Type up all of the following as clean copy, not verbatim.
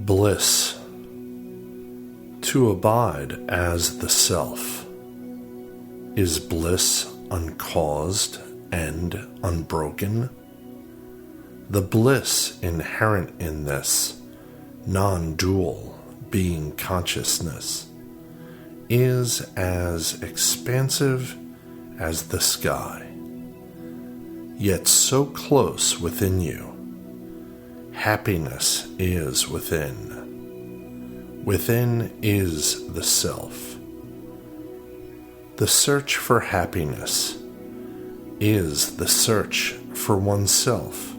Bliss. To abide as the self. Is bliss uncaused and unbroken? The bliss inherent in this non-dual being consciousness is as expansive as the sky, yet so close within you. Happiness is within. Within is the self. The search for happiness is the search for oneself.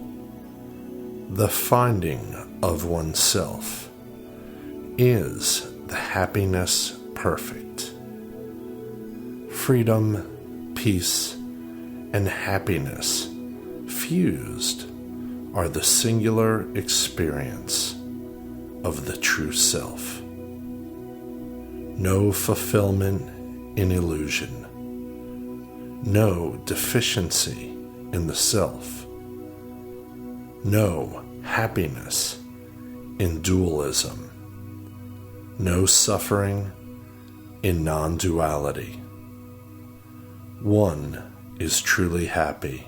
The finding of oneself is the happiness perfect. Freedom, peace, and happiness fused are the singular experience of the true self. No fulfillment in illusion. No deficiency in the self. No happiness in dualism. No suffering in non-duality. One is truly happy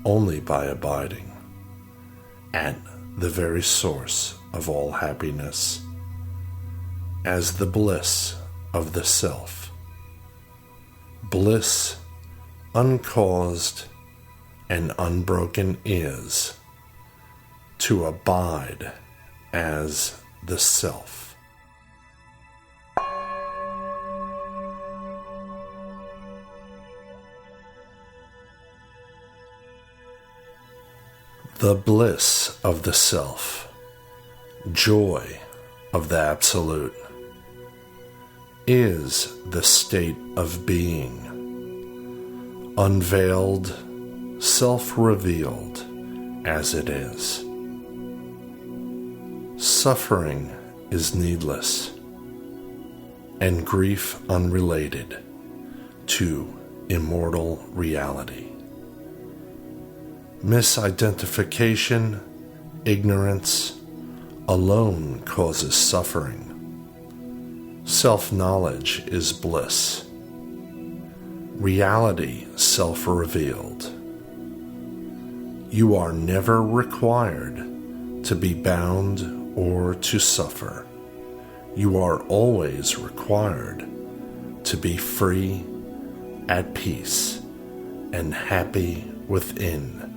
only by abiding at the very source of all happiness, as the bliss of the self. Bliss uncaused and unbroken is to abide as the self. The bliss of the self, joy of the Absolute, is the state of being, unveiled, self-revealed as it is. Suffering is needless, and grief unrelated to immortal reality. Misidentification, ignorance, alone causes suffering. Self-knowledge is bliss. Reality self-revealed. You are never required to be bound or to suffer. You are always required to be free, at peace, and happy within.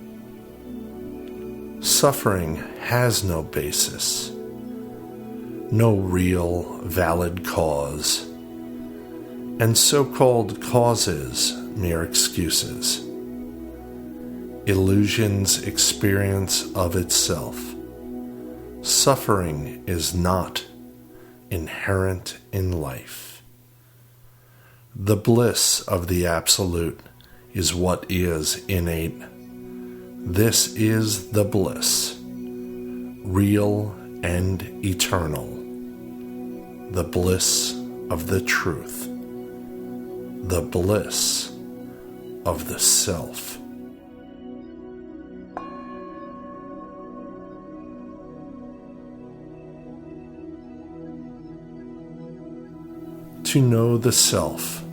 Suffering has no basis, no real, valid cause, and so-called causes mere excuses. Illusion's experience of itself. Suffering is not inherent in life. The bliss of the Absolute is what is innate. This is the bliss, real and eternal, the bliss of the truth, the bliss of the self. To know the self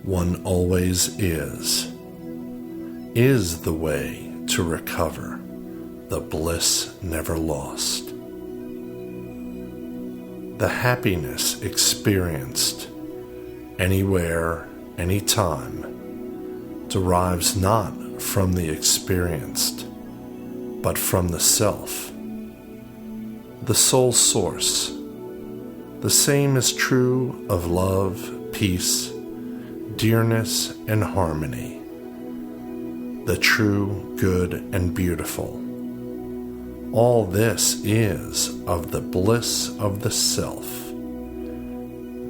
one always is the way to recover the bliss never lost. The happiness experienced anywhere, anytime, derives not from the experienced, but from the self, the sole source. The same is true of love, peace, dearness, and harmony. The true, good, and beautiful. All this is of the bliss of the self.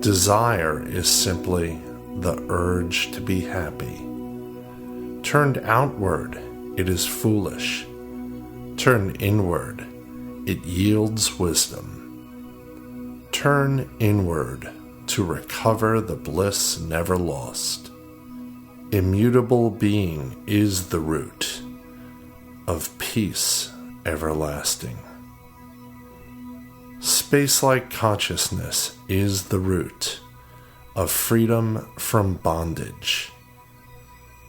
Desire is simply the urge to be happy. Turned outward, it is foolish. Turned inward, it yields wisdom. Turn inward to recover the bliss never lost. Immutable being is the root of peace everlasting. space-like consciousness is the root of freedom from bondage.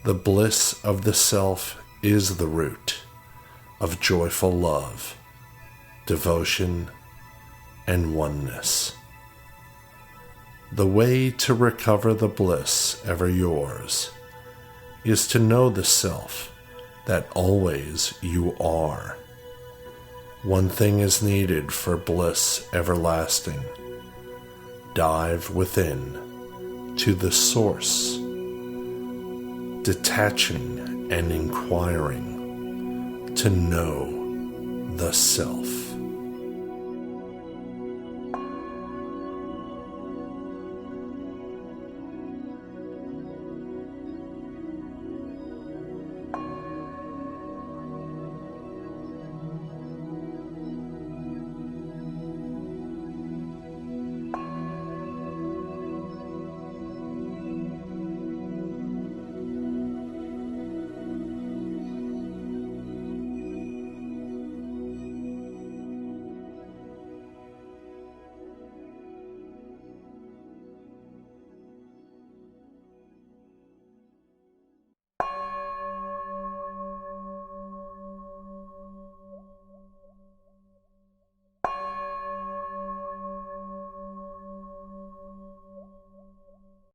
The bliss of the self is the root of joyful love, devotion, and oneness. The way to recover the bliss ever yours is to know the self that always you are. One thing is needed for bliss everlasting. Dive within to the source, detaching and inquiring to know the self.